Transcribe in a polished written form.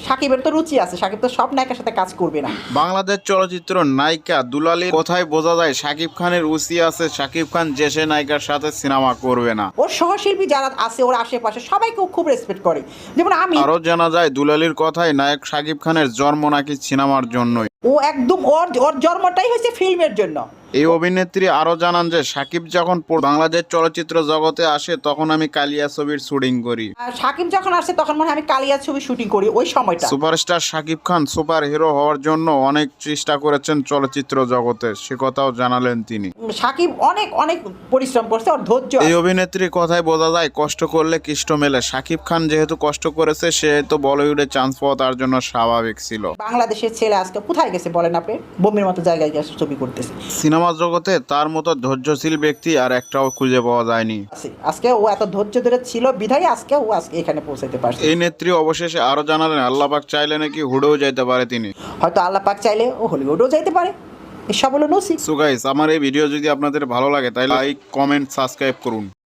সাকিবের তো রুচি আছে, সাকিব তো সব নায়িকার সাথে কাজ করবে না। বাংলাদেশ চলচ্চিত্র নায়িকা দুলালীর কথায় বোঝা যায় শাকিব খানের রুচি আছে, শাকিব খান যে সে নায়িকার সাথে সিনেমা করবে না। ওর সহশিল্পী যারা আছে ওর আশেপাশে সবাইকে ও খুব রেসপেক্ট করে, যেমন আমি। আরও জানা যায় দুলালীর কথায় নায়ক শাকিব খানের জন্ম নাকি সিনেমার জন্যই। ও একদম ওর জন্মটাই হয়েছে ফিল্মের জন্য। এই অভিনেত্রী আরও জানান যে শাকিব যখন বাংলাদেশ চলচ্চিত্র জগতে আসে তখন আমি কালিয়া ছবির শুটিং করি। আর সাকিব যখন আসে তখন মনে হয় আমি কালিয়া ছবি শুটিং করি ওই সময়টা। Superstar Shakib Khan super hero হওয়ার জন্য অনেক চেষ্টা করেছেন চলচ্চিত্র জগতে, সে কথাও জানালেন তিনি। সাকিব অনেক অনেক পরিশ্রম করছে, ওর ধৈর্য এই আছে। অভিনেত্রীর কথায় বোঝা যায় কষ্ট করলে কৃষ্ট মেলে। শাকিব খান যেহেতু কষ্ট করেছে সেহেতু বলিউডে চান্স পাওয়া তার জন্য স্বাভাবিক ছিল। বাংলাদেশের ছেলে আজকে কোথায় গেছে বলেন আপনি? বোম্বের মতো জায়গায় গিয়ে ছবি করতেছে। সিনেমা জগতে তার মতো ধৈর্যশীল ব্যক্তি আর একটাও খুঁজে পাওয়া যায়নি। আজকে ও এত ধৈর্য ধরে ছিল বিধায় আজকে এখানে পৌঁছাতে পারছে। এই নেত্রী অবশেষে আরো জানালেন আল্লাহ পাক চাইলে নাকি হুডেও যেতে পারে তিনি। হয়তো আল্লাহ পাক চাইলে ও হলিউডও যাইতে পারে, এসব হলো নসিব। সো গাইস, আমার এই ভিডিও যদি আপনাদের ভালো লাগে তাহলে লাইক, কমেন্ট, সাবস্ক্রাইব করুন।